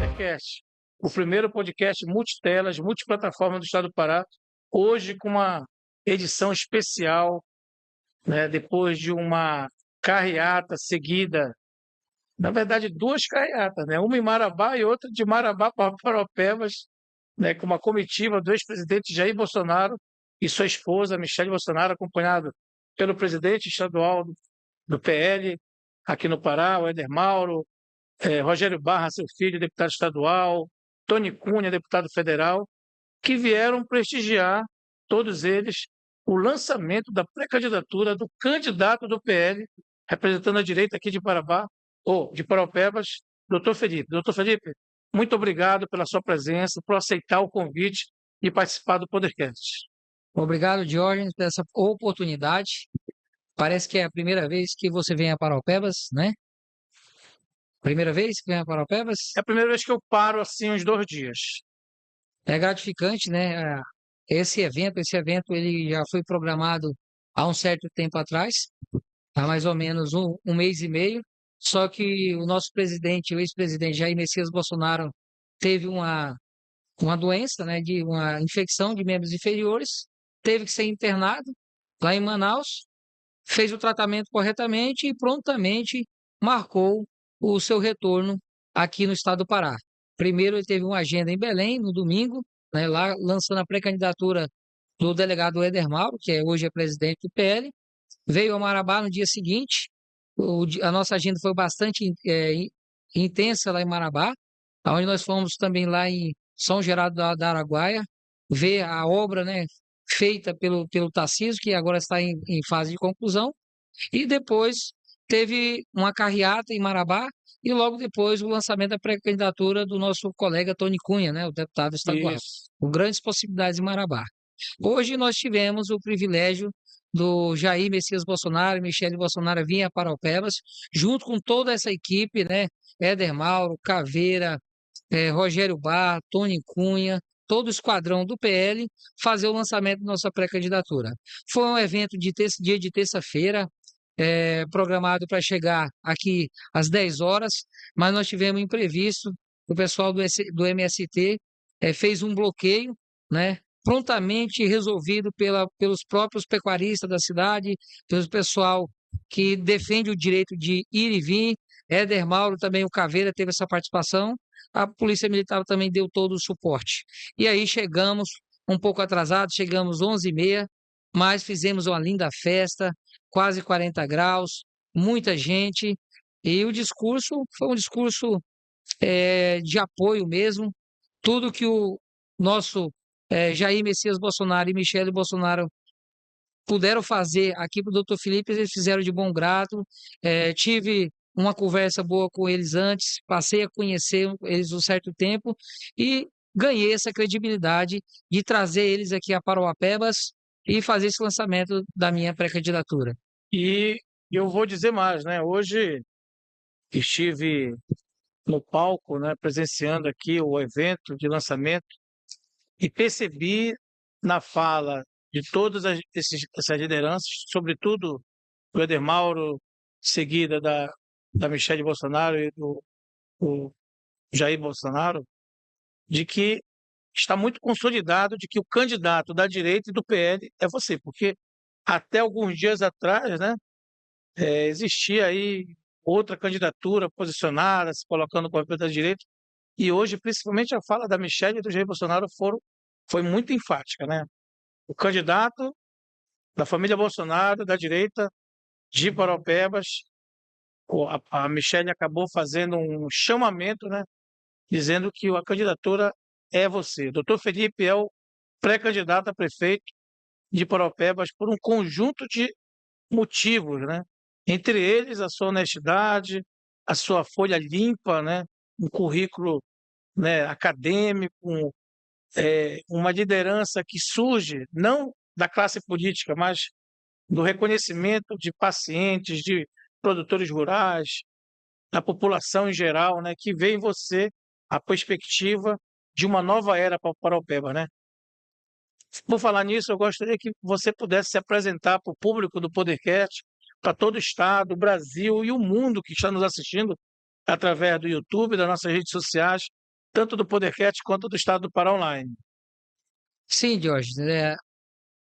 Podcast, o primeiro podcast multitelas, multiplataforma do Estado do Pará, hoje com uma edição especial, né, depois de uma carreata seguida, na verdade duas carreatas, né, uma em Marabá e outra de Marabá para Paropebas, né, com uma comitiva do ex-presidente Jair Bolsonaro e sua esposa, Michele Bolsonaro, acompanhado pelo presidente estadual do PL aqui no Pará, o Éder Mauro, Rogério Barra, seu filho, deputado estadual, Tony Cunha, deputado federal, que vieram prestigiar, todos eles, o lançamento da pré-candidatura do candidato do PL, representando a direita aqui de Parabá, ou de Paropebas, doutor Felipe. Doutor Felipe, muito obrigado pela sua presença, por aceitar o convite e participar do Podcast. Obrigado, Diógenes, por essa oportunidade. Parece que é a primeira vez que você vem a Paropebas, né? Primeira vez que vem a Paropebas? É a primeira vez que eu paro assim uns 2 dias. É gratificante, né? Esse evento ele já foi programado há um certo tempo atrás, há mais ou menos um mês e meio. Só que o nosso presidente, o ex-presidente Jair Messias Bolsonaro, teve uma doença, né, de uma infecção de membros inferiores, teve que ser internado lá em Manaus, fez o tratamento corretamente e prontamente marcou o seu retorno aqui no estado do Pará. Primeiro ele teve uma agenda em Belém, no domingo, né, lá lançando a pré-candidatura do delegado Éder Mauro, que hoje é presidente do PL, veio a Marabá no dia seguinte, a nossa agenda foi bastante intensa lá em Marabá, onde nós fomos também lá em São Geraldo da Araguaia, ver a obra, né, feita pelo Tarcísio, que agora está em fase de conclusão, e depois teve uma carreata em Marabá, e logo depois o lançamento da pré-candidatura do nosso colega Tony Cunha, né, o deputado estadual, Isso. com grandes possibilidades em Marabá. Hoje nós tivemos o privilégio do Jair Messias Bolsonaro e Michele Bolsonaro vir a Paraupebas, junto com toda essa equipe, né? Éder Mauro, Caveira, Rogério Barra, Tony Cunha, todo o esquadrão do PL, fazer o lançamento da nossa pré-candidatura. Foi um evento de dia de terça-feira, programado para chegar aqui às 10 horas, mas nós tivemos imprevisto, o pessoal do MST fez um bloqueio, né? Prontamente resolvido pelos próprios pecuaristas da cidade, pelo pessoal que defende o direito de ir e vir. Éder Mauro, também o Caveira, teve essa participação. A Polícia Militar também deu todo o suporte. E aí chegamos um pouco atrasados, chegamos 11h30, mas fizemos uma linda festa, quase 40 graus, muita gente. E o discurso foi um discurso de apoio mesmo. Tudo que o nosso Jair Messias Bolsonaro e Michele Bolsonaro puderam fazer aqui para o doutor Felipe, eles fizeram de bom grado. Tive uma conversa boa com eles antes, passei a conhecer eles um certo tempo e ganhei essa credibilidade de trazer eles aqui a Paropebas e fazer esse lançamento da minha pré-candidatura. E eu vou dizer mais, né? Hoje estive no palco, né, presenciando aqui o evento de lançamento e percebi na fala de todas essas lideranças, sobretudo do Éder Mauro, seguida da Michele Bolsonaro e do Jair Bolsonaro, de que está muito consolidado de que o candidato da direita e do PL é você, porque até alguns dias atrás, né, existia aí outra candidatura posicionada, se colocando com a da direita, e hoje, principalmente, a fala da Michele e do Jair Bolsonaro foi muito enfática, né? O candidato da família Bolsonaro, da direita, de Paropebas, a Michele acabou fazendo um chamamento, né? Dizendo que a candidatura é você. O doutor Felipe é o pré-candidato a prefeito de Paropebas por um conjunto de motivos, né? Entre eles, a sua honestidade, a sua folha limpa, né? Um currículo, né, acadêmico, uma liderança que surge não da classe política, mas do reconhecimento de pacientes, de produtores rurais, da população em geral, né, que vê em você a perspectiva de uma nova era para Paraupeba, né? Por falar nisso, eu gostaria que você pudesse se apresentar para o público do Podercast, para todo o estado, o Brasil e o mundo que está nos assistindo através do YouTube, das nossas redes sociais, tanto do Podercast quanto do Estado do Pará Online. Sim, Jorge.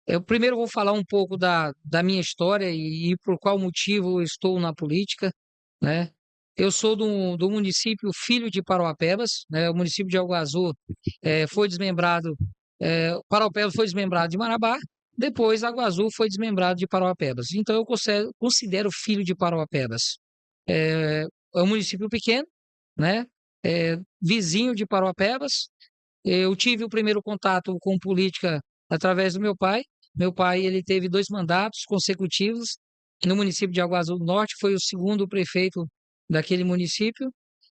Eu primeiro vou falar um pouco da minha história e por qual motivo eu estou na política, né? Eu sou do município Filho de Parauapebas, né? O município de Alguazu foi desmembrado, Parauapebas foi desmembrado de Marabá, depois Aguazu foi desmembrado de Parauapebas. Então eu considero Filho de Parauapebas. É um município pequeno, né? Vizinho de Parauapebas. Eu tive o primeiro contato com política através do meu pai. Meu pai, ele teve 2 mandatos consecutivos no município de Aguazu do Norte, foi o segundo prefeito daquele município.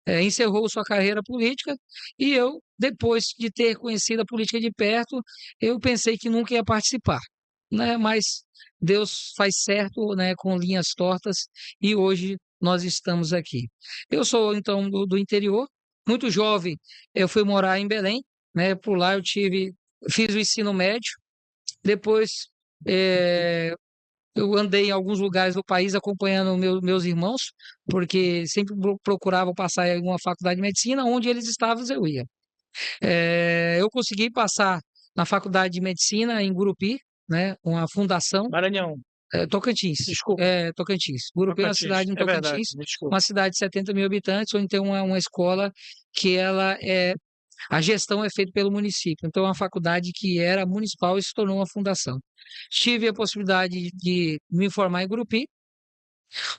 Encerrou sua carreira política e eu, depois de ter conhecido a política de perto, eu pensei que nunca ia participar, né? Mas Deus faz certo, né, com linhas tortas e hoje nós estamos aqui. Eu sou, então, do interior, muito jovem, eu fui morar em Belém, né? Por lá fiz o ensino médio, depois eu andei em alguns lugares do país acompanhando meus irmãos, porque sempre procuravam passar em alguma faculdade de medicina, onde eles estavam, eu ia. Eu consegui passar na faculdade de medicina em Gurupi, né? Uma fundação, Maranhão, Tocantins. desculpa, Tocantins. Gurupi é uma Tocantins, cidade em é verdade, Tocantins, me desculpa. uma cidade de 70 mil habitantes, onde tem uma escola que a gestão é feita pelo município. Então, é uma faculdade que era municipal e se tornou uma fundação. Tive a possibilidade de me formar em Gurupi.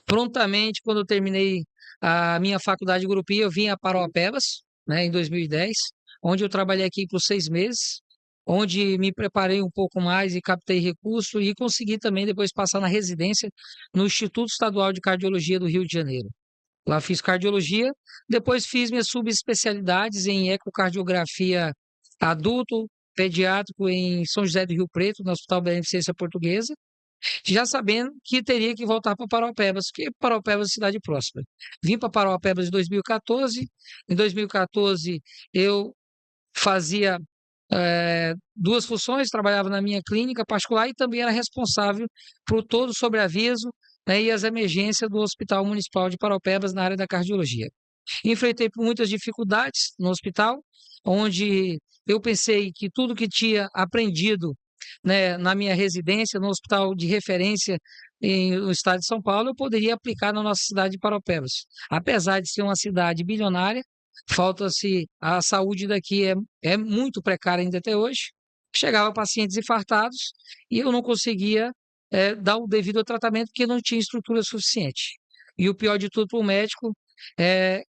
Prontamente, quando eu terminei a minha faculdade de Gurupi, eu vim a Parauapebas, né, em 2010, onde eu trabalhei aqui por 6 meses, onde me preparei um pouco mais e captei recurso e consegui também depois passar na residência no Instituto Estadual de Cardiologia do Rio de Janeiro. Lá fiz cardiologia, depois fiz minhas subespecialidades em ecocardiografia adulto, pediátrico em São José do Rio Preto, no Hospital Beneficência Portuguesa, já sabendo que teria que voltar para Parauapebas, porque Parauapebas é cidade próxima. Vim para Parauapebas em 2014. Em 2014 eu fazia 2 funções, trabalhava na minha clínica particular e também era responsável por todo o sobreaviso, né, e as emergências do Hospital Municipal de Parauapebas na área da cardiologia. Enfrentei por muitas dificuldades no hospital, onde eu pensei que tudo que tinha aprendido, né, na minha residência, no hospital de referência no estado de São Paulo, eu poderia aplicar na nossa cidade de Parauapebas. Apesar de ser uma cidade bilionária, falta-se a saúde daqui é muito precária ainda até hoje. Chegava pacientes infartados e eu não conseguia dar o devido tratamento porque não tinha estrutura suficiente. E o pior de tudo para o médico é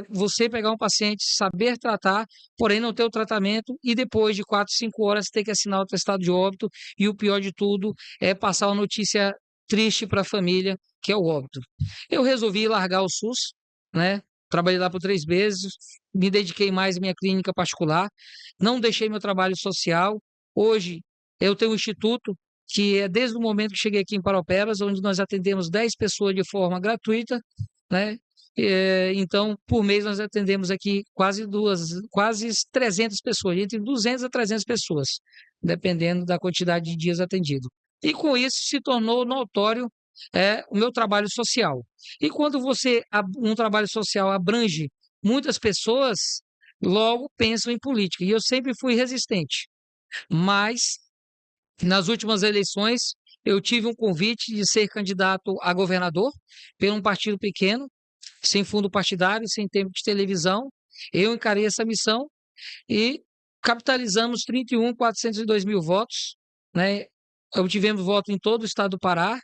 você pegar um paciente, saber tratar, porém não ter o tratamento e depois de 4, 5 horas ter que assinar o atestado de óbito. E o pior de tudo é passar uma notícia triste para a família, que é o óbito. Eu resolvi largar o SUS, né? Trabalhei lá por 3 meses, me dediquei mais à minha clínica particular, não deixei meu trabalho social. Hoje eu tenho um instituto que é desde o momento que cheguei aqui em Paraupebas, onde nós atendemos 10 pessoas de forma gratuita, né? Então, por mês nós atendemos aqui quase 300 pessoas, entre 200 a 300 pessoas, dependendo da quantidade de dias atendido. E com isso se tornou notório o meu trabalho social. E quando um trabalho social abrange muitas pessoas, logo pensam em política. E eu sempre fui resistente. Mas, nas últimas eleições, eu tive um convite de ser candidato a governador por um partido pequeno, sem fundo partidário, sem tempo de televisão. Eu encarei essa missão e capitalizamos 31.402 mil votos, né? Obtivemos voto em todo o estado do Pará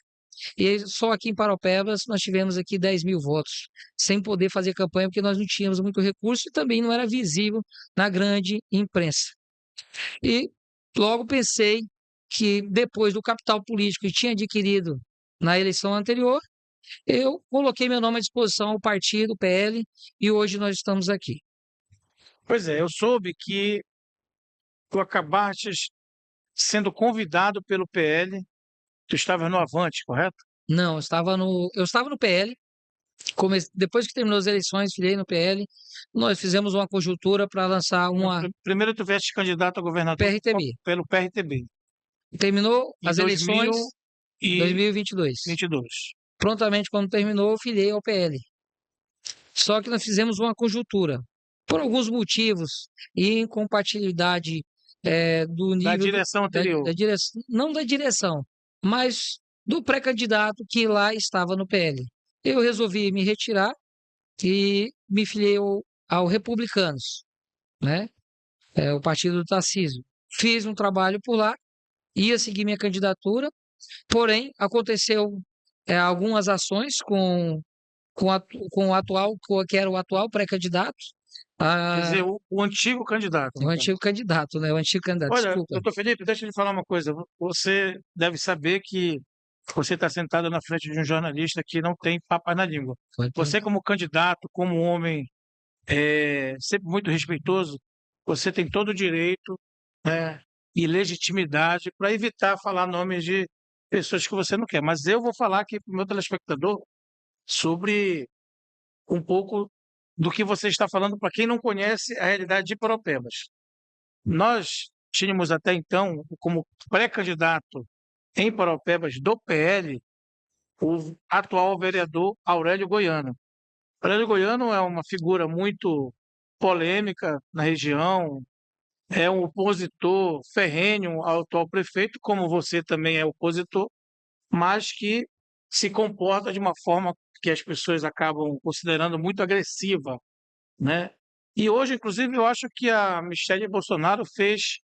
e só aqui em Paraupebas nós tivemos aqui 10 mil votos, sem poder fazer campanha porque nós não tínhamos muito recurso e também não era visível na grande imprensa. E logo pensei que depois do capital político que tinha adquirido na eleição anterior, eu coloquei meu nome à disposição ao partido, PL, e hoje nós estamos aqui. Pois é, eu soube que tu acabaste sendo convidado pelo PL, tu estavas no Avante, correto? Não, eu estava no PL, Depois que terminou as eleições, filiei no PL, nós fizemos uma conjuntura para lançar uma Primeiro tu vieste candidato a governador PRTB. pelo PRTB, Terminou em as eleições em 2022. 2022. Prontamente, quando terminou, eu filiei ao PL. Só que nós fizemos uma conjuntura. Por alguns motivos e incompatibilidade do Da nível direção anterior. da direção, não da direção, mas do pré-candidato que lá estava no PL. Eu resolvi me retirar e me filiei ao Republicanos, né? O partido do Tarcísio. Fiz um trabalho por lá, ia seguir minha candidatura, porém aconteceu algumas ações com o atual, que era o atual pré-candidato, Quer dizer, a, o antigo candidato, o então. antigo candidato, né? O antigo candidato, Olha, desculpa. doutor Felipe, deixa eu lhe falar uma coisa. Você deve saber que você está sentado na frente de um jornalista que não tem papas na língua. Você, como candidato, como homem sempre muito respeitoso, você tem todo o direito, né, e legitimidade para evitar falar nomes de pessoas que você não quer. Mas eu vou falar aqui para o meu telespectador sobre um pouco do que você está falando para quem não conhece a realidade de Paropebas. Nós tínhamos até então, como pré-candidato em Paropebas do PL, o atual vereador Aurélio Goiano. Aurélio Goiano é uma figura muito polêmica na região, é um opositor ferrenho ao atual prefeito, como você também é opositor, mas que se comporta de uma forma que as pessoas acabam considerando muito agressiva, né? E hoje, inclusive, eu acho que a Michelle Bolsonaro fez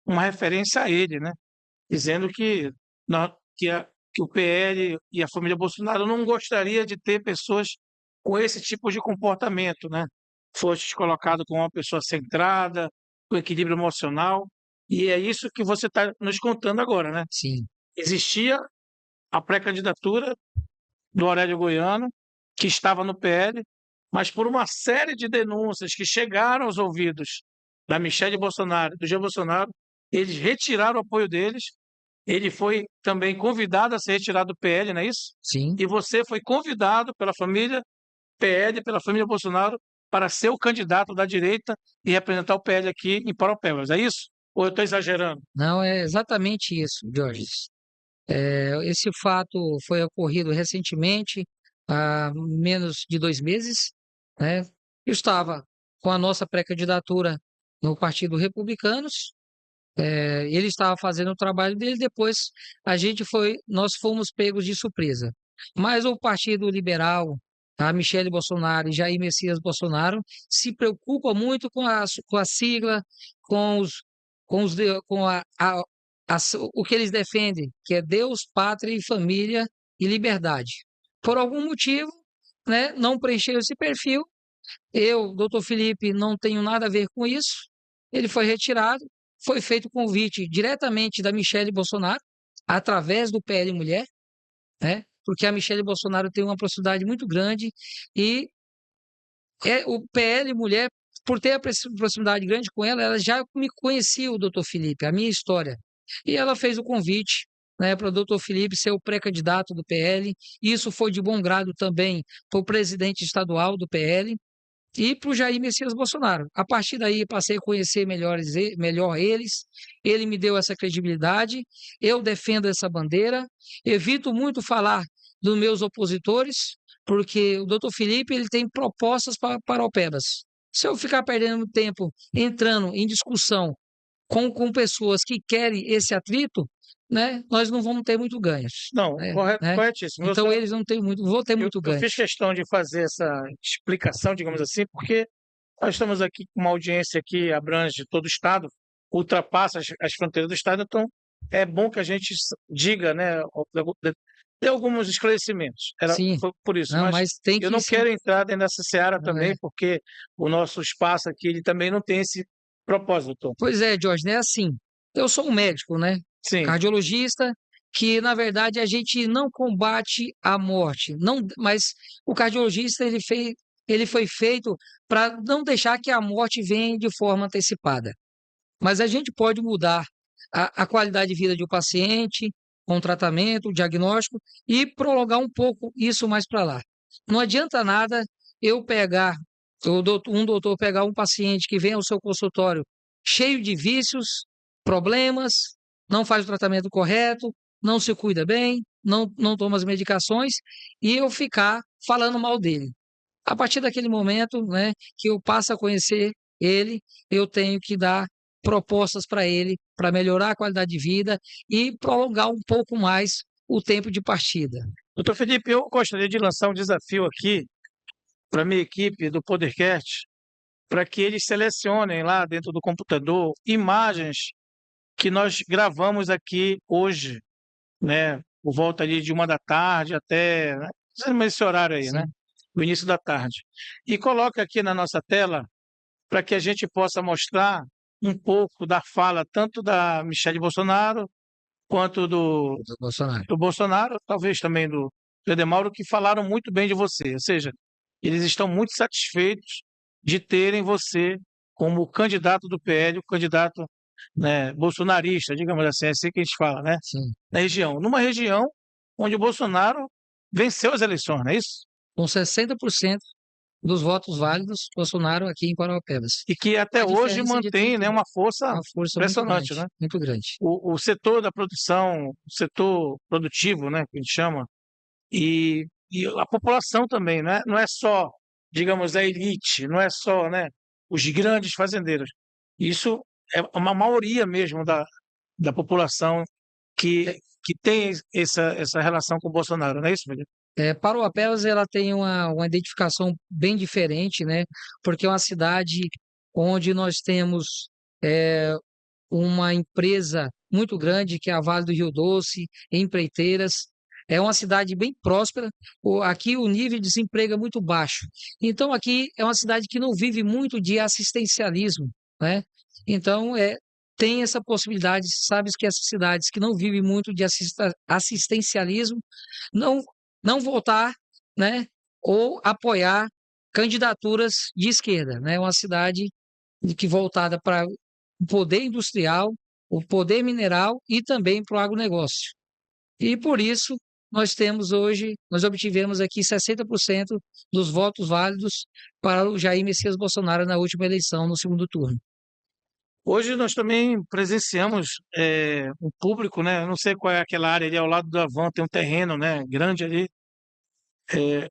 uma referência a ele, né? Dizendo que, que o PL e a família Bolsonaro não gostaria de ter pessoas com esse tipo de comportamento, né? Foste colocado como uma pessoa centrada, com equilíbrio emocional, e é isso que você está nos contando agora, né? Sim, Existia a pré-candidatura do Aurélio Goiano, que estava no PL, mas por uma série de denúncias que chegaram aos ouvidos da Michelle Bolsonaro, do Jair Bolsonaro, eles retiraram o apoio deles. Ele foi também convidado a ser retirado do PL, não é isso? sim. E você foi convidado pela família PL, pela família Bolsonaro, para ser o candidato da direita e representar o PL aqui em Paropebas, é isso? Ou eu estou exagerando? Não, é exatamente isso, Jorge. Esse fato foi ocorrido recentemente, há menos de 2 meses, né? Eu estava com a nossa pré-candidatura no Partido Republicanos, ele estava fazendo o trabalho dele, depois nós fomos pegos de surpresa. Mas o Partido Liberal, a Michele Bolsonaro e Jair Messias Bolsonaro se preocupa muito com a sigla, com os, com o que eles defendem, que é Deus, pátria e família e liberdade. Por algum motivo, né, não preencheram esse perfil. Eu, doutor Felipe, não tenho nada a ver com isso. Ele foi retirado, foi feito convite diretamente da Michele Bolsonaro, através do PL Mulher, né? Porque a Michele Bolsonaro tem uma proximidade muito grande e o PL Mulher, por ter a proximidade grande com ela, ela já me conhecia o doutor Felipe, a minha história. E ela fez o convite, né, para o doutor Felipe ser o pré-candidato do PL. Isso foi de bom grado também para o presidente estadual do PL e para o Jair Messias Bolsonaro. A partir daí, passei a conhecer melhor eles, ele me deu essa credibilidade, eu defendo essa bandeira, evito muito falar dos meus opositores, porque o doutor Felipe ele tem propostas para Paropebas. Se eu ficar perdendo tempo entrando em discussão com pessoas que querem esse atrito, né, nós não vamos ter muito ganhos. Não, Né? corretíssimo. Então, eles não têm muito, vou ter muito Eu fiz ganhos. questão de fazer essa explicação, digamos assim, porque nós estamos aqui com uma audiência que abrange todo o Estado, ultrapassa as fronteiras do Estado, então é bom que a gente diga, né, dê alguns esclarecimentos. Sim, Foi por isso, não, mas mas tem eu que não sim. quero entrar dentro dessa seara Não é. também, porque o nosso espaço aqui ele também não tem esse propósito. Pois é, Jorge, né? Assim, eu sou um médico, né? Sim, Cardiologista, que na verdade a gente não combate a morte, não, mas o cardiologista ele foi feito para não deixar que a morte venha de forma antecipada. Mas a gente pode mudar a qualidade de vida de um paciente com tratamento, diagnóstico e prolongar um pouco isso mais para lá. não adianta nada eu pegar, um doutor pegar um paciente que vem ao seu consultório cheio de vícios, problemas, não faz o tratamento correto, não se cuida bem, não toma as medicações, e eu ficar falando mal dele. A partir daquele momento, né, que eu passo a conhecer ele, eu tenho que dar propostas para ele, para melhorar a qualidade de vida e prolongar um pouco mais o tempo de partida. Doutor Felipe, eu gostaria de lançar um desafio aqui para a minha equipe do Podercast, para que eles selecionem lá dentro do computador imagens que nós gravamos aqui hoje, né? Por volta ali de 1 da tarde até, né, esse horário aí, né? Sim. O início da tarde. E coloca aqui na nossa tela para que a gente possa mostrar um pouco da fala tanto da Michele Bolsonaro quanto Do Bolsonaro. do Bolsonaro, talvez também do Edemauro, que falaram muito bem de você. Ou seja, eles estão muito satisfeitos de terem você como candidato do PL, o candidato, né, bolsonarista, digamos assim, é assim que a gente fala, né? Sim. Na região. Numa região onde o Bolsonaro venceu as eleições, não é isso? Com 60% dos votos válidos, Bolsonaro aqui em Parauapebas. E que até Uma hoje diferença de mantém, 30, né, uma força uma força muito impressionante, grande, né? muito grande. O setor da produção, o setor produtivo, né, que a gente chama, e a população também, né? Não é só, digamos, a elite, não é só, né, os grandes fazendeiros. Isso é uma maioria mesmo da população que tem essa relação com o Bolsonaro, não é isso, Felipe? Parauapebas ela tem uma identificação bem diferente, né? Porque é uma cidade onde nós temos uma empresa muito grande, que é a Vale do Rio Doce, empreiteiras. É uma cidade bem próspera. Aqui o nível de desemprego é muito baixo. Então, aqui é uma cidade que não vive muito de assistencialismo, né? Então, tem essa possibilidade. Sabes que essas cidades que não vivem muito de assistencialismo não, não votar, né? Ou apoiar candidaturas de esquerda, né? Uma cidade que voltada para o poder industrial, o poder mineral e também para o agronegócio. E por isso nós obtivemos aqui 60% dos votos válidos para o Jair Messias Bolsonaro na última eleição, no segundo turno. Hoje nós também presenciamos um público, né? Eu não sei qual é aquela área ali ao lado da van, tem um terreno, né, grande ali,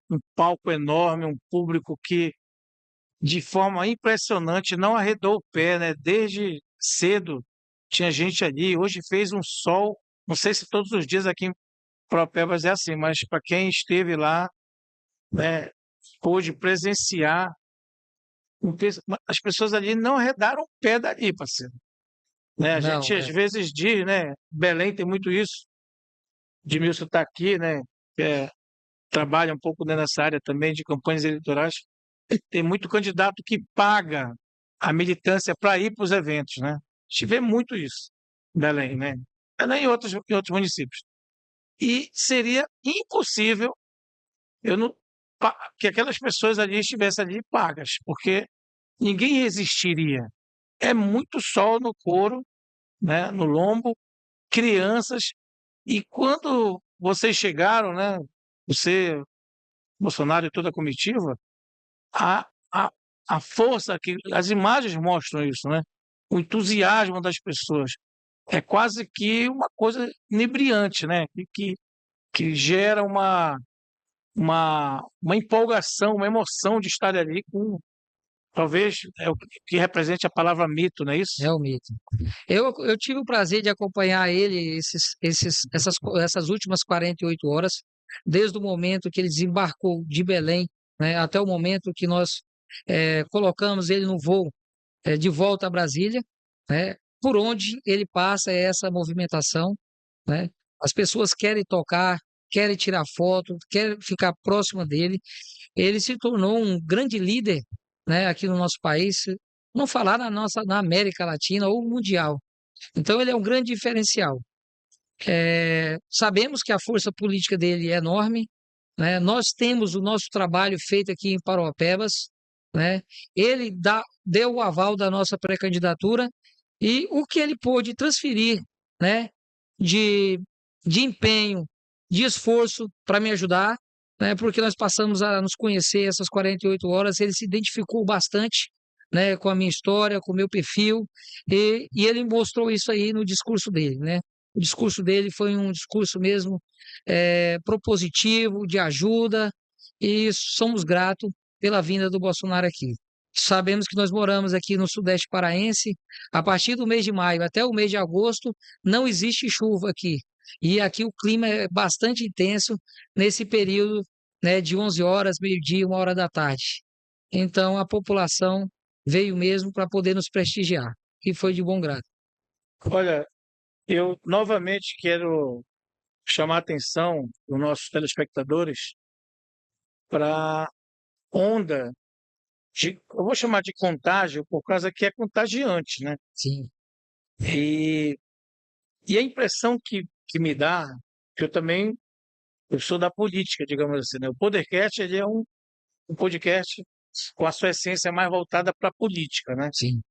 um palco enorme, um público que de forma impressionante não arredou o pé, né? Desde cedo tinha gente ali. Hoje fez um sol, não sei se todos os dias aqui em Propebas é assim, mas para quem esteve lá, né, pôde presenciar. As pessoas ali não arredaram o pé dali, parceiro. Né? A gente Não, às vezes diz, né? Belém tem muito isso. Edmilson está aqui, né? Trabalha um pouco, né, nessa área também de campanhas eleitorais. Tem muito candidato que paga a militância para ir para os eventos, né? A gente vê muito isso em Belém, né? Belém e outros municípios. E seria impossível eu não, que aquelas pessoas ali estivessem ali pagas, porque ninguém resistiria. É muito sol no couro, né, no lombo, crianças. E quando vocês chegaram, né, você, Bolsonaro e toda a comitiva, a, a, a força que as imagens mostram isso, né? O entusiasmo das pessoas é quase que uma coisa inebriante, né? Que gera uma empolgação, uma emoção de estar ali com, talvez, é o que represente a palavra mito, não é isso? é o mito. Eu tive o prazer de acompanhar ele essas últimas 48 horas, desde o momento que ele desembarcou de Belém, né, até o momento que nós colocamos ele no voo de volta a Brasília, né, por onde ele passa essa movimentação, né? As pessoas querem tocar, querem tirar foto, querem ficar próxima dele. Ele se tornou um grande líder, né, aqui no nosso país, não falar na América Latina ou mundial. Então ele é um grande diferencial. Sabemos que a força política dele é enorme, né? Nós temos o nosso trabalho feito aqui em Parauapebas, né? Ele deu o aval da nossa pré-candidatura e o que ele pôde transferir, né, de, de empenho, de esforço para me ajudar, né, porque nós passamos a nos conhecer essas 48 horas, ele se identificou bastante, né, com a minha história, com o meu perfil, e ele mostrou isso aí no discurso dele, né? O discurso dele foi um discurso mesmo propositivo, de ajuda, e somos gratos pela vinda do Bolsonaro aqui. Sabemos que nós moramos aqui no Sudeste Paraense, a partir do mês de maio até o mês de agosto, não existe chuva aqui. E aqui o clima é bastante intenso nesse período, né, de 11 horas, meio-dia, 1 hora da tarde. Então a população veio mesmo para poder nos prestigiar, e foi de bom grado. Olha, eu novamente quero chamar a atenção dos nossos telespectadores para a onda eu vou chamar de contágio por causa que é contagiante, né? Sim, E, e a impressão que me dá, que eu sou da política, digamos assim, né? O Podercast, ele é um podcast com a sua essência mais voltada para a política, né? sim,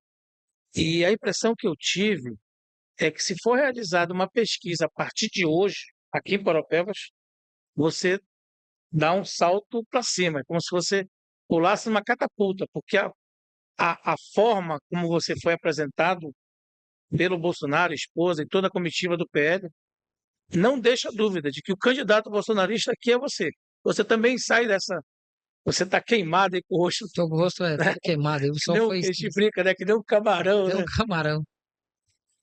E a impressão que eu tive é que se for realizada uma pesquisa a partir de hoje, aqui em Paropebas, você dá um salto para cima, é como se você pulasse numa catapulta, porque a forma como você foi apresentado pelo Bolsonaro, esposa e toda a comitiva do PL, não deixa dúvida de que o candidato bolsonarista aqui é você. Você também sai dessa. Você está queimado aí com o rosto, o rosto é né? todo queimado, o Que sol nem foi a gente brinca, né? Que nem um camarão, até um né? camarão.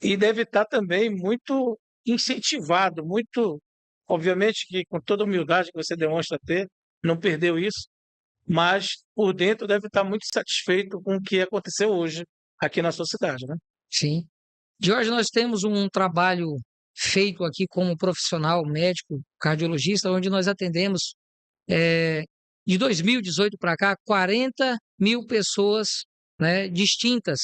E deve estar também muito incentivado, muito. Obviamente que com toda a humildade que você demonstra ter, não perdeu isso, mas por dentro deve estar muito satisfeito com o que aconteceu hoje aqui na sua cidade, né? Sim. Jorge, nós temos um trabalho feito aqui como profissional médico, cardiologista, onde nós atendemos, eh, de 2018 para cá, 40 mil pessoas, né, distintas,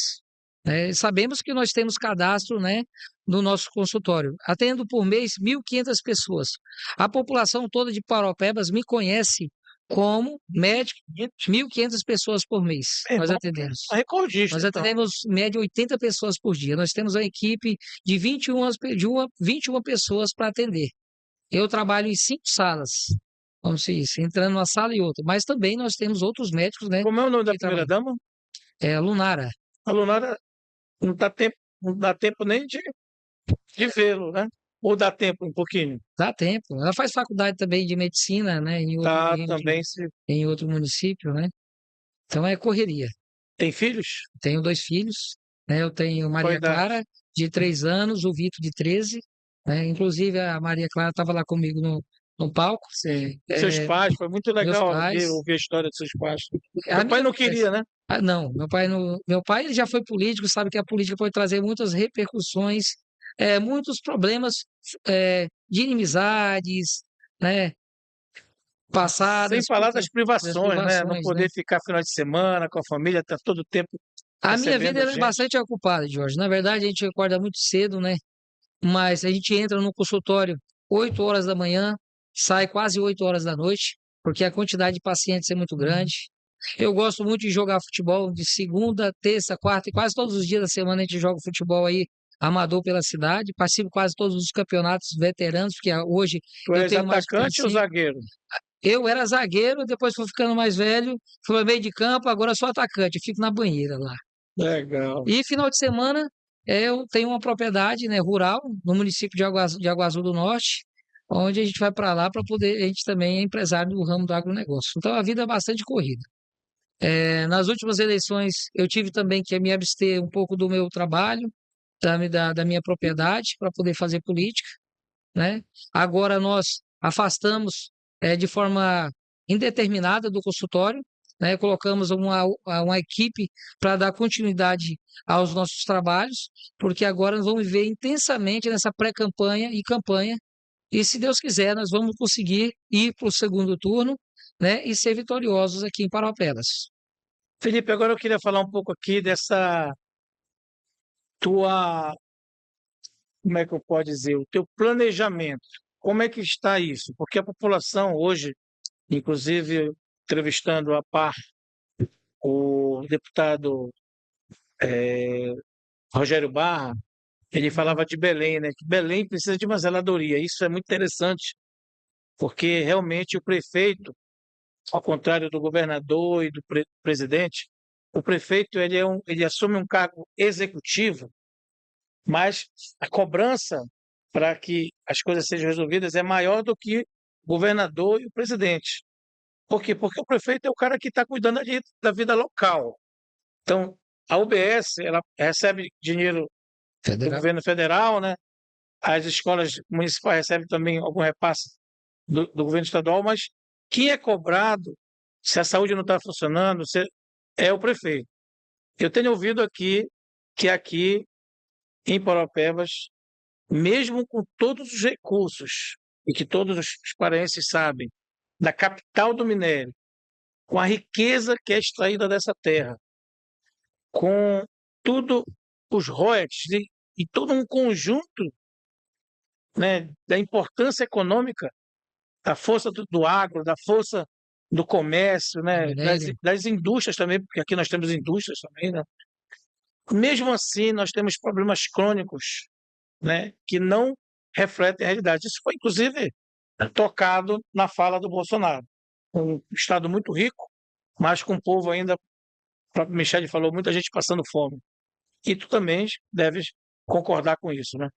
né? Sabemos que nós temos cadastro, né, no nosso consultório. Atendo por mês 1.500 pessoas. A população toda de Paropebas me conhece como médico, 1.500 pessoas por mês É nós bom, atendemos. recordista, Nós então. atendemos média 80 pessoas por dia. Nós temos uma equipe de 21 pessoas para atender. Eu trabalho em 5 salas, vamos dizer isso, entrando uma sala e outra. Mas também nós temos outros médicos, né, Como é o nome da que primeira trabalham. dama? É a Lunara. A Lunara não dá tempo nem de vê-lo, né? Ou dá tempo um pouquinho? Dá tempo. Ela faz faculdade também de medicina, né, Tá, também se em outro município, né? Então é correria. tem filhos? Tenho 2 filhos, né? Eu tenho Qual a Maria idade? Clara, de 3 anos, o Vitor, de 13, né? Inclusive, a Maria Clara estava lá comigo no palco. Sim. Seus É, pais, foi muito meus legal pais. ouvir a história dos seus pais. A Seu pai minha não vida. queria, né? Ah, não, meu pai não. Meu pai ele já foi político, sabe que a política pode trazer muitas repercussões, muitos problemas de inimizades, né? Sem Passadas, falar porque das das privações, né? Não privações, né? poder ficar final de semana com a família, tá todo o tempo A minha vida recebendo ela é gente. bastante ocupada, Jorge. Na verdade, a gente acorda muito cedo, né? Mas a gente entra no consultório 8 horas da manhã, sai quase 8 horas da noite, porque a quantidade de pacientes é muito grande. Eu gosto muito de jogar futebol de segunda, terça, quarta e quase todos os dias da semana a gente joga futebol aí amador pela cidade. Participo quase todos os campeonatos veteranos, porque hoje Tu eu és tenho mais de atacante ou 35. zagueiro? Eu era zagueiro, depois fui ficando mais velho, fui para meio de campo, agora sou atacante, eu fico na banheira lá. Legal. E final de semana eu tenho uma propriedade, né, rural no município de Água Azul do Norte, onde a gente vai para lá para poder, a gente também é empresário do ramo do agronegócio. Então a vida é bastante corrida. Nas últimas eleições eu tive também que me abster um pouco do meu trabalho, da minha propriedade para poder fazer política, né? Agora nós afastamos de forma indeterminada do consultório, né? Colocamos uma equipe para dar continuidade aos nossos trabalhos, porque agora nós vamos viver intensamente nessa pré-campanha e campanha, e se Deus quiser, nós vamos conseguir ir para o segundo turno, né? E ser vitoriosos aqui em Paraupebas. Felipe, agora eu queria falar um pouco aqui dessa tua, como é que eu posso dizer, o teu planejamento. Como é que está isso? Porque a população hoje, inclusive entrevistando a par o deputado Rogério Barra, ele falava de Belém, né? Que Belém precisa de uma zeladoria. Isso é muito interessante, porque realmente o prefeito, ao contrário do governador e do presidente, o prefeito ele assume um cargo executivo, mas a cobrança para que as coisas sejam resolvidas é maior do que o governador e o presidente. Por quê? Porque o prefeito é o cara que está cuidando ali da vida local. Então, a UBS ela recebe dinheiro do Federal. governo federal, né? As escolas municipais recebem também algum repasse do governo estadual, mas quem é cobrado, se a saúde não está funcionando, é o prefeito. Eu tenho ouvido que aqui em Paraupebas, mesmo com todos os recursos, e que todos os paraenses sabem, da capital do minério, com a riqueza que é extraída dessa terra, com tudo os royalties e todo um conjunto, né, da importância econômica, da força do agro, da força do comércio, né, das indústrias também, porque aqui nós temos indústrias também, né? Mesmo assim, nós temos problemas crônicos, né, que não refletem a realidade. Isso foi, inclusive, tocado na fala do Bolsonaro. Um estado muito rico, mas com um povo ainda, o próprio Michele falou, muita gente passando fome. E tu também deves concordar com isso, né?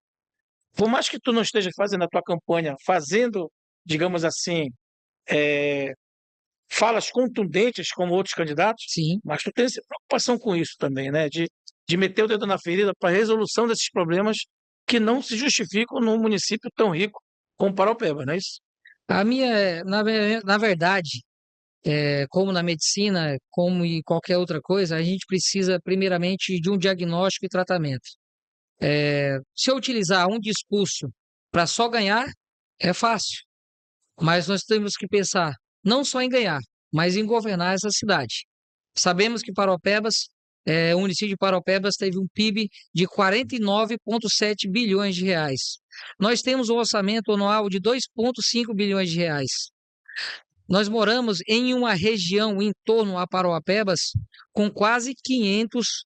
Por mais que tu não esteja fazendo a tua campanha, fazendo, digamos assim, falas contundentes como outros candidatos, Sim. mas tu tens preocupação com isso também, né? De meter o dedo na ferida para a resolução desses problemas que não se justificam num município tão rico como Paraupeba, não é isso? A minha, na verdade, como na medicina, como em qualquer outra coisa, a gente precisa primeiramente de um diagnóstico e tratamento. Se eu utilizar um discurso para só ganhar, é fácil, mas nós temos que pensar não só em ganhar, mas em governar essa cidade. Sabemos que o município de Paraupebas teve um PIB de 49,7 bilhões de reais. Nós temos um orçamento anual de 2,5 bilhões de reais. Nós moramos em uma região em torno a Paraupebas com quase 500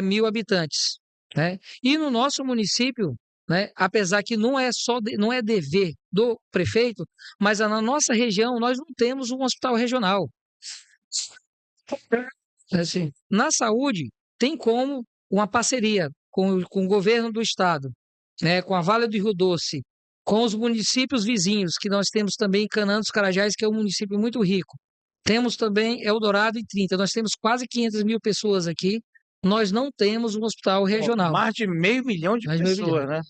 mil habitantes, né? E no nosso município, né, apesar que não é dever do prefeito, mas na nossa região nós não temos um hospital regional. Assim, na saúde, tem como uma parceria com o governo do estado, né, com a Vale do Rio Doce, com os municípios vizinhos, que nós temos também Canaã dos Carajás, que é um município muito rico. Temos também Eldorado e Trinta. Nós temos quase 500 mil pessoas aqui. Nós não temos um hospital regional. Mais de 500 mil de pessoas, né?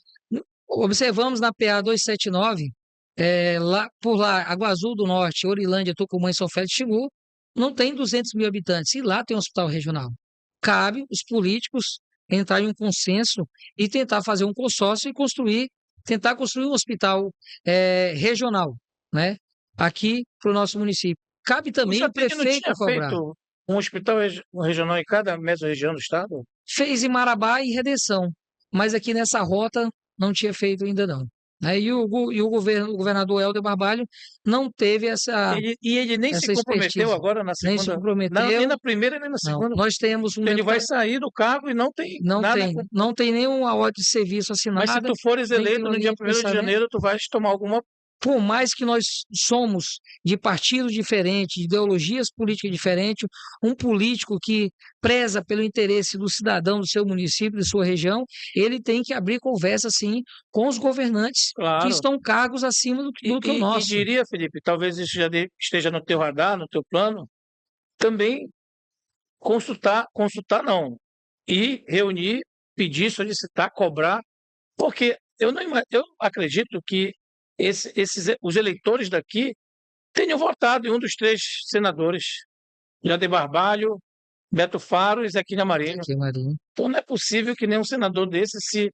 Observamos na PA 279, por lá, Água Azul do Norte, Orilândia, Tucumã e São Félix de Xingu, não tem 200 mil habitantes, e lá tem um hospital regional. Cabe os políticos entrar em um consenso e tentar fazer um consórcio e tentar construir um hospital regional, né, aqui para o nosso município. Cabe também o prefeito cobrar. Feito um hospital regional em cada mesma-região do estado? Fez em Marabá e Redenção, mas aqui nessa rota não tinha feito ainda não. E o governador Helder Barbalho não teve essa. Ele nem se comprometeu agora na segunda. Nem se comprometeu. Nem na primeira, nem na segunda. Não. Nós temos ele vai sair do cargo e não tem nada. Não tem nenhuma ordem de serviço assinada. Mas se tu fores eleito no dia 1º de janeiro, tu vais tomar alguma. Por mais que nós somos de partidos diferentes, de ideologias políticas diferentes, um político que preza pelo interesse do cidadão do seu município, de sua região, ele tem que abrir conversa, sim, com os governantes que estão cargos acima do que o nosso. E diria, Felipe, talvez isso já esteja no teu radar, no teu plano, também consultar não, e reunir, pedir, solicitar, cobrar, porque eu acredito que os eleitores daqui tenham votado em um dos 3 senadores, Jader Barbalho, Beto Faro e Zequinha Marinho. Então não é possível que nenhum senador desse se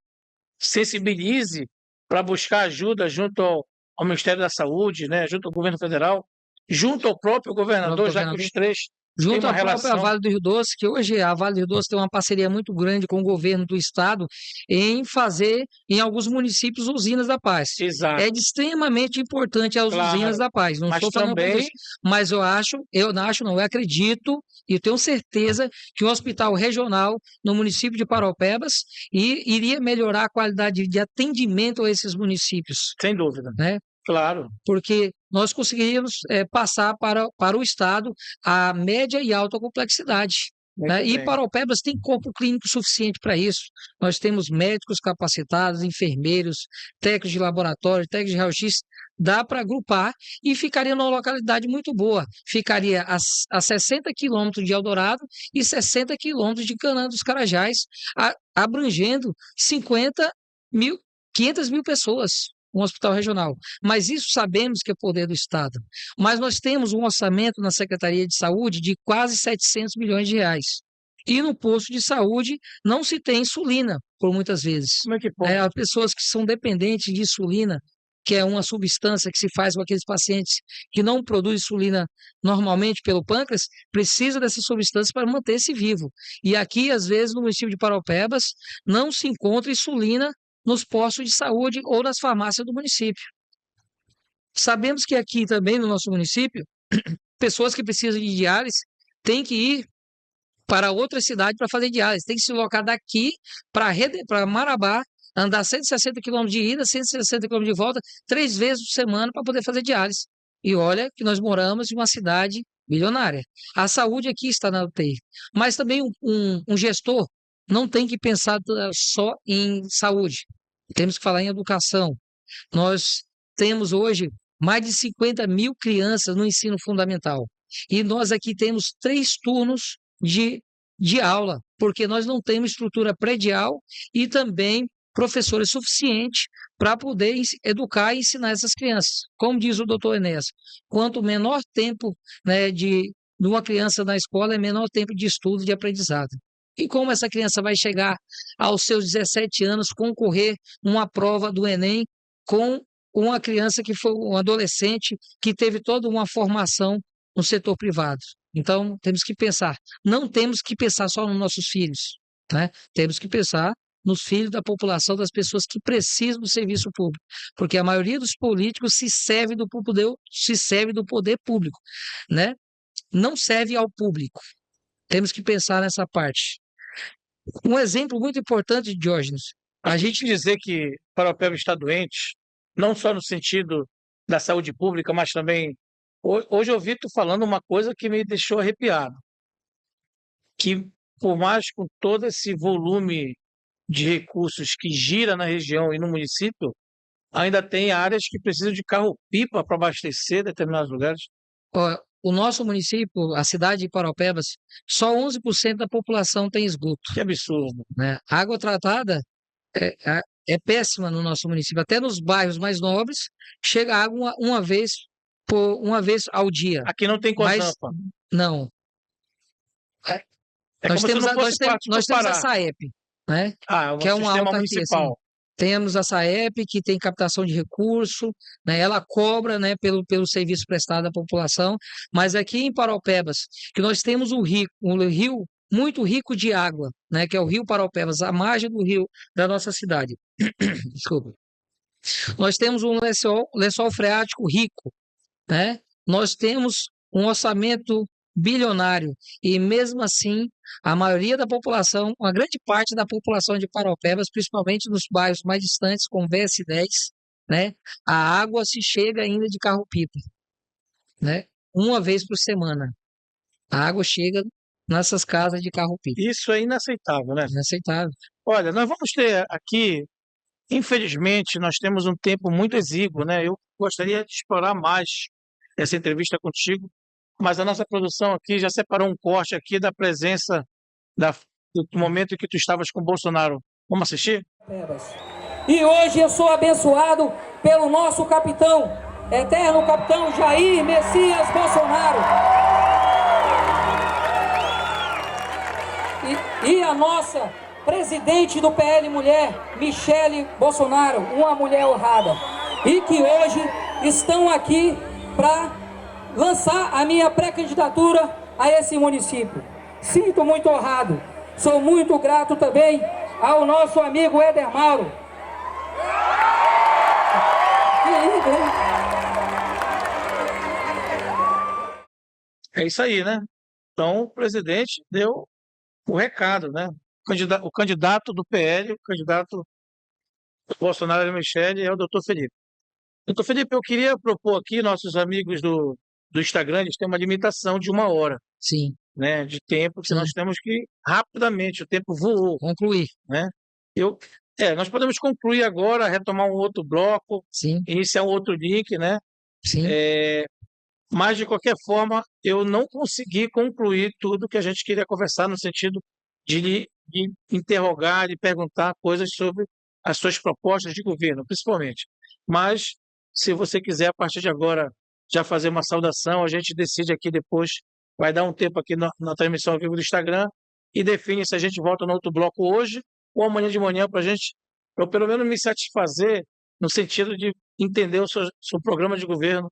sensibilize para buscar ajuda junto ao Ministério da Saúde, né, junto ao governo federal, junto ao próprio governador, já que os 3 junto à própria Vale do Rio Doce, que hoje a Vale do Rio Doce tem uma parceria muito grande com o governo do estado em fazer, em alguns municípios, usinas da paz. Exato. É de extremamente importante as usinas da paz. Não estou falando também... mas eu acredito e eu tenho certeza que o hospital regional no município de Paraupebas iria melhorar a qualidade de atendimento a esses municípios. Sem dúvida. Né? Claro. Porque nós conseguiríamos passar para o Estado a média e alta complexidade. Muito Né? E bem. Paraupebas tem corpo clínico suficiente para isso. Nós temos médicos capacitados, enfermeiros, técnicos de laboratório, técnicos de raio-x, dá para agrupar e ficaria numa localidade muito boa. Ficaria a 60 quilômetros de Eldorado e 60 quilômetros de Canaã dos Carajás, abrangendo 500 mil pessoas, um hospital regional. Mas isso sabemos que é poder do Estado. Mas nós temos um orçamento na Secretaria de Saúde de quase 700 milhões de reais. E no posto de saúde não se tem insulina, por muitas vezes. Como é que pode? As pessoas que são dependentes de insulina, que é uma substância que se faz com aqueles pacientes que não produzem insulina normalmente pelo pâncreas, precisa dessa substância para manter-se vivo. E aqui, às vezes, no município de Paraupebas, não se encontra insulina nos postos de saúde ou nas farmácias do município. Sabemos que aqui também no nosso município, pessoas que precisam de diálise têm que ir para outra cidade para fazer diálise, tem que se locar daqui para Marabá, andar 160 quilômetros de ida, 160 quilômetros de volta, 3 vezes por semana para poder fazer diálise. E olha que nós moramos em uma cidade milionária. A saúde aqui está na UTI. Mas também um gestor não tem que pensar só em saúde. Temos que falar em educação. Nós temos hoje mais de 50 mil crianças no ensino fundamental. E nós aqui temos 3 turnos de aula, porque nós não temos estrutura predial e também professores suficientes para poder educar e ensinar essas crianças. Como diz o doutor Enéas, quanto menor tempo, né, de uma criança na escola, é menor tempo de estudo e de aprendizado. E como essa criança vai chegar aos seus 17 anos, concorrer uma prova do Enem com uma criança que foi um adolescente que teve toda uma formação no setor privado? Então, temos que pensar. Não temos que pensar só nos nossos filhos, né? Temos que pensar nos filhos da população, das pessoas que precisam do serviço público, porque a maioria dos políticos se serve do poder público, né? Não serve ao público. Temos que pensar nessa parte. Um exemplo muito importante, Diógenes, A gente dizer que Paraupebas está doente, não só no sentido da saúde pública, mas também. Hoje eu ouvi tu falando uma coisa que me deixou arrepiado, que por mais com todo esse volume de recursos que gira na região e no município, ainda tem áreas que precisam de carro-pipa para abastecer determinados lugares. ó, o nosso município, a cidade de Paraupebas, só 11% da população tem esgoto, Que absurdo. né? A água tratada é péssima no nosso município. Até nos bairros mais nobres, chega água uma vez ao dia. Aqui não tem Mas Cosampa. não. É Nós como se temos não a, nós fosse tem, parte do nós temos a Pará. SAEP, né? Ah, é um Que é uma sistema autarquia, assim. municipal. Temos a SAEP, que tem captação de recurso, né? Ela cobra, né, pelo serviço prestado à população, mas aqui em Paraupebas, que nós temos um rio muito rico de água, né, que é o Rio Paraupebas, a margem do rio da nossa cidade. Desculpa. Nós temos um lençol freático rico, né? Nós temos um orçamento bilionário e mesmo assim a maioria da população, uma grande parte da população de Paraupebas, principalmente nos bairros mais distantes, como BS10, né? A água se chega ainda de carro-pipa, né? Uma vez por semana. A água chega nessas casas de carro-pipa. Isso é inaceitável, né? Inaceitável. Olha, nós vamos ter aqui, infelizmente, nós temos um tempo muito exíguo, né? Eu gostaria de explorar mais essa entrevista contigo, mas a nossa produção aqui já separou um corte aqui da presença da, do momento em que tu estavas com o Bolsonaro. Vamos assistir? E hoje eu sou abençoado pelo nosso capitão, eterno capitão Jair Messias Bolsonaro. E a nossa presidente do PL Mulher, Michele Bolsonaro, uma mulher honrada. E que hoje estão aqui para lançar a minha pré-candidatura a esse município. Sinto muito honrado. Sou muito grato também ao nosso amigo Éder Mauro. É isso aí, né? Então, o presidente deu o recado, né? O candidato do PL, o candidato Bolsonaro e Michele é o doutor Felipe. Doutor Felipe, eu queria propor aqui, nossos amigos do Instagram, eles têm uma limitação de 1 hora, Sim, né, de tempo, que nós sim, temos que, rapidamente, o tempo voou, concluir. né? Eu, nós podemos concluir agora, retomar um outro bloco, Sim, iniciar um outro link, né? sim, Mas, de qualquer forma, eu não consegui concluir tudo que a gente queria conversar, no sentido de interrogar, de perguntar coisas sobre as suas propostas de governo, principalmente. Mas, se você quiser, a partir de agora, já fazer uma saudação, a gente decide aqui depois, vai dar um tempo aqui na transmissão ao vivo do Instagram e define se a gente volta no outro bloco hoje ou amanhã de manhã para a gente, eu pelo menos me satisfazer no sentido de entender o seu programa de governo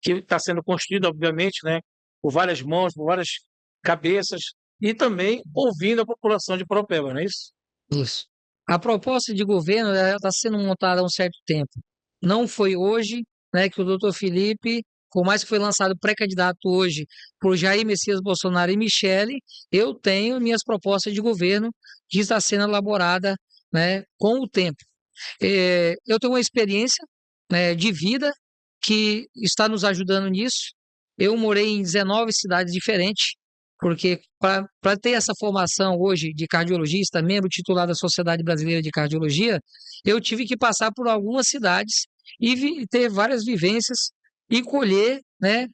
que está sendo construído, obviamente, né, por várias mãos, por várias cabeças, e também ouvindo a população de Paropeba, não é isso? isso. A proposta de governo está sendo montada há um certo tempo. Não foi hoje, né, que o doutor Felipe, por mais que foi lançado pré-candidato hoje por Jair Messias Bolsonaro e Michele, eu tenho minhas propostas de governo que está sendo elaborada, né, com o tempo. Eu tenho uma experiência, né, de vida que está nos ajudando nisso. Eu morei em 19 cidades diferentes, porque para ter essa formação hoje de cardiologista, membro titular da Sociedade Brasileira de Cardiologia, eu tive que passar por algumas cidades e ter várias vivências e colher, né,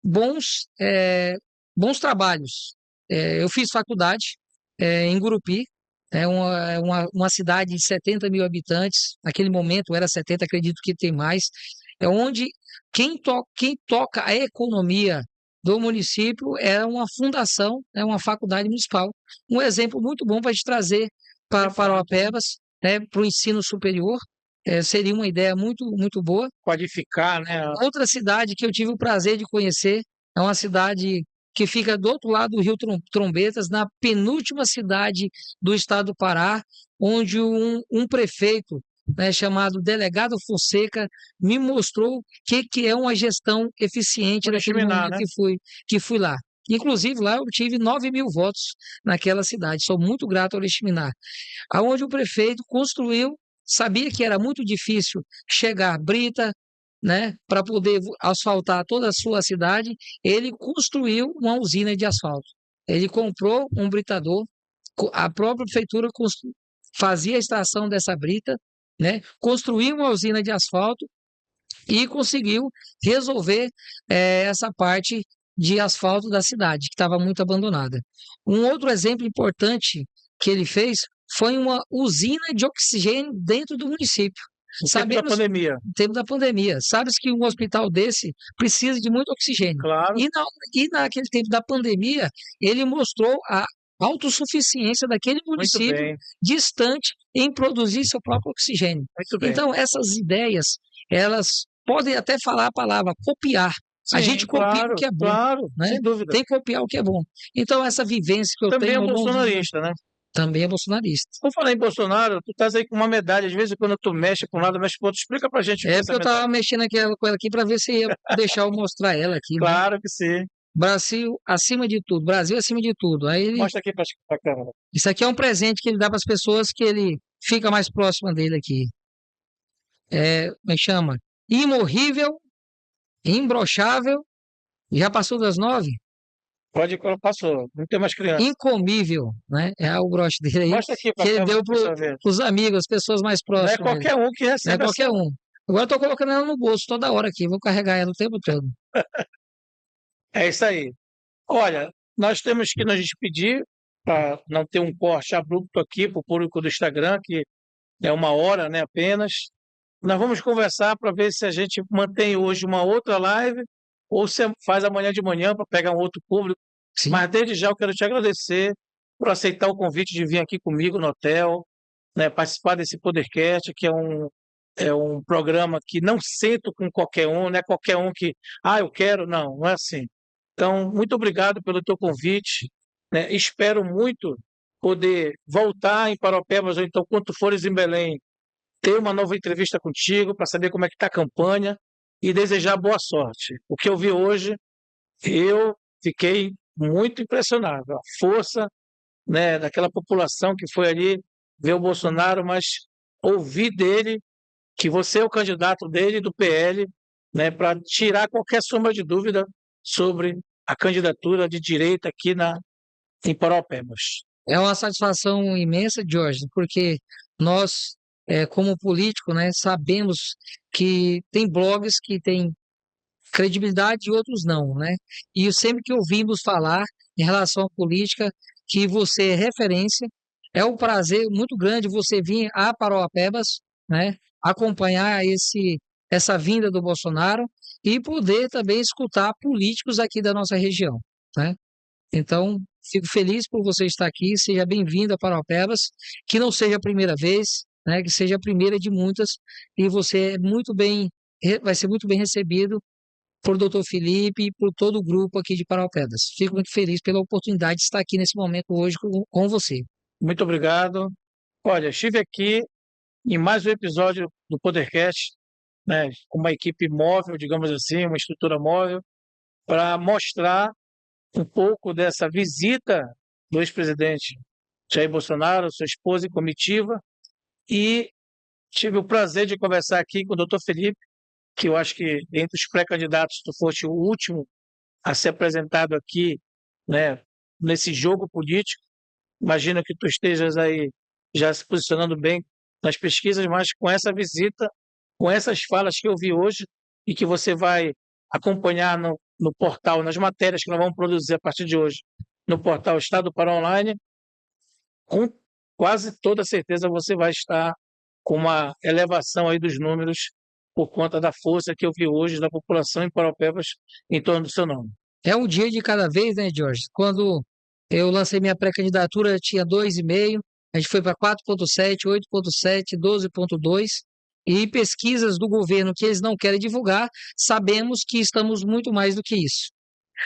bons, bons trabalhos. Eu fiz faculdade em Gurupi, uma cidade de 70 mil habitantes, naquele momento era 70, acredito que tem mais, é onde quem toca a economia do município é uma fundação, é uma faculdade municipal. Um exemplo muito bom para te trazer para Parauapebas, né, para o ensino superior, seria uma ideia muito, muito boa. Qualificar, né? Outra cidade que eu tive o prazer de conhecer é uma cidade que fica do outro lado do Rio Trombetas, na penúltima cidade do estado do Pará, onde um prefeito, né, chamado Delegado Fonseca, me mostrou o que é uma gestão eficiente naquele Oriximiná, momento né? que fui lá. Inclusive, lá eu tive 9 mil votos naquela cidade. Sou muito grato ao Oriximiná. Aonde o prefeito construiu, sabia que era muito difícil chegar brita, né, para poder asfaltar toda a sua cidade, ele construiu uma usina de asfalto. Ele comprou um britador, a própria prefeitura fazia a extração dessa brita, né, construiu uma usina de asfalto e conseguiu resolver essa parte de asfalto da cidade, que estava muito abandonada. Um outro exemplo importante que ele fez foi uma usina de oxigênio dentro do município. No tempo da pandemia. No tempo da pandemia, sabes que um hospital desse precisa de muito oxigênio. Claro, E naquele tempo da pandemia, ele mostrou a autossuficiência daquele muito município bem, distante em produzir seu próprio oxigênio. muito bem. Então, essas ideias, elas podem até falar a palavra copiar. A Sim, gente copia o que é bom, claro, né? sem dúvida. Tem que copiar o que é bom. Então, essa vivência que eu Também tenho é ao longo dos anos, bolsonarista, né? também é bolsonarista. Vamos falar em Bolsonaro, tu estás aí com uma medalha, às vezes quando tu mexe para um lado, mexe para outro, explica pra gente o que é É essa porque eu medalha. estava mexendo com ela aqui para ver se ia deixar eu mostrar ela aqui, né? Claro que sim. Brasil acima de tudo, Brasil acima de tudo. Mostra aqui pra câmera. Isso aqui é um presente que ele dá para as pessoas que ele fica mais próxima dele aqui. Como é que chama? Imorrível, imbrochável, já passou das 9? Pode, passou, não tem mais criança. Incomível, né? É o broche dele aí, Mostra aqui pra que ele câmera deu pra pessoa ver. para os amigos, as pessoas mais Não é próximas dele. qualquer um que Não é recebe qualquer essa. um. Agora eu tô colocando ela no bolso toda hora aqui, vou carregar ela o tempo todo. É isso aí. Olha, nós temos que nos despedir para não ter um corte abrupto aqui para o público do Instagram, que é 1 hora, né, apenas. Nós vamos conversar para ver se a gente mantém hoje uma outra live ou se faz amanhã de manhã para pegar um outro público. Sim. Mas desde já eu quero te agradecer por aceitar o convite de vir aqui comigo no hotel, né, participar desse podcast, que é um programa que não sento com qualquer um, não é qualquer um que, eu quero, não é assim. Então, muito obrigado pelo teu convite, né? Espero muito poder voltar em Paropebas, ou então, quando tu fores em Belém, ter uma nova entrevista contigo para saber como é que está a campanha e desejar boa sorte. O que eu vi hoje, eu fiquei muito impressionado. A força, né, daquela população que foi ali ver o Bolsonaro, mas ouvir dele que você é o candidato dele do PL, né, para tirar qualquer sombra de dúvida sobre a candidatura de direita aqui em Parauapebas. É uma satisfação imensa, Jorge, porque nós, como político, né, sabemos que tem blogs que têm credibilidade e outros não, né? E sempre que ouvimos falar em relação à política, que você é referência, é um prazer muito grande você vir a Parauapebas, né, acompanhar essa vinda do Bolsonaro e poder também escutar políticos aqui da nossa região, né? Então, fico feliz por você estar aqui, seja bem-vindo a Parauapebas, que não seja a primeira vez, né, que seja a primeira de muitas, e você é vai ser muito bem recebido por Dr. Felipe e por todo o grupo aqui de Parauapebas. Fico muito feliz pela oportunidade de estar aqui nesse momento hoje com você. Muito obrigado. Olha, estive aqui em mais um episódio do Podercast, né, com uma equipe móvel, digamos assim, uma estrutura móvel, para mostrar um pouco dessa visita do ex-presidente Jair Bolsonaro, sua esposa e comitiva, e tive o prazer de conversar aqui com o Dr. Felipe, que eu acho que entre os pré-candidatos tu foste o último a ser apresentado aqui, né, nesse jogo político. Imagino que tu estejas aí já se posicionando bem nas pesquisas, mas com essa visita, com essas falas que eu vi hoje e que você vai acompanhar no portal, nas matérias que nós vamos produzir a partir de hoje, no portal Estado para Online, com quase toda certeza você vai estar com uma elevação aí dos números por conta da força que eu vi hoje da população em Parauapebas em torno do seu nome. É um dia de cada vez, né, Jorge? Quando eu lancei minha pré-candidatura, tinha 2,5, a gente foi para 4,7, 8,7, 12,2, e pesquisas do governo que eles não querem divulgar, sabemos que estamos muito mais do que isso.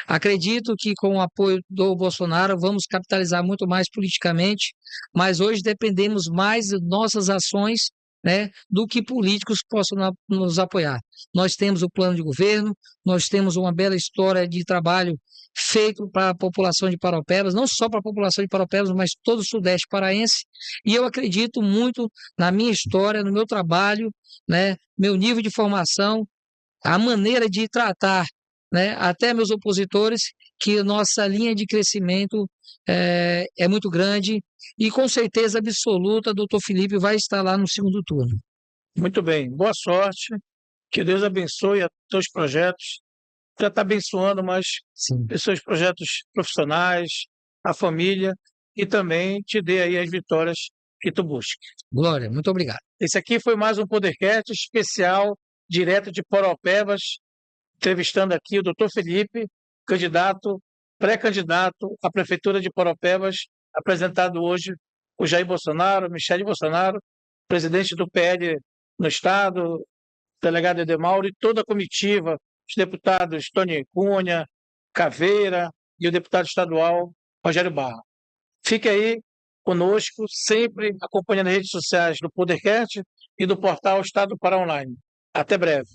Acredito que com o apoio do Bolsonaro vamos capitalizar muito mais politicamente, mas hoje dependemos mais de nossas ações, né, do que políticos que possam nos apoiar. Nós temos o plano de governo, nós temos uma bela história de trabalho feito para a população de Parauapebas, não só para a população de Parauapebas, mas todo o Sudeste paraense, e eu acredito muito na minha história, no meu trabalho, né, meu nível de formação, a maneira de tratar, né, até meus opositores, que nossa linha de crescimento é muito grande e com certeza absoluta, doutor Felipe vai estar lá no segundo turno. Muito bem, boa sorte, que Deus abençoe os teus projetos, já está abençoando, mas Sim. os seus projetos profissionais, a família, e também te dê aí as vitórias que tu busca. Glória, muito obrigado. Esse aqui foi mais um Podercast especial, direto de Parauapebas, entrevistando aqui o Dr. Felipe, candidato, pré-candidato à Prefeitura de Parauapebas, apresentado hoje o Jair Bolsonaro, Michele Bolsonaro, presidente do PL no Estado, delegado Edemauro e toda a comitiva, os deputados Tony Cunha, Caveira e o deputado estadual Rogério Barra. Fique aí conosco, sempre acompanhando as redes sociais do Podercast e do portal Estado para Online. Até breve.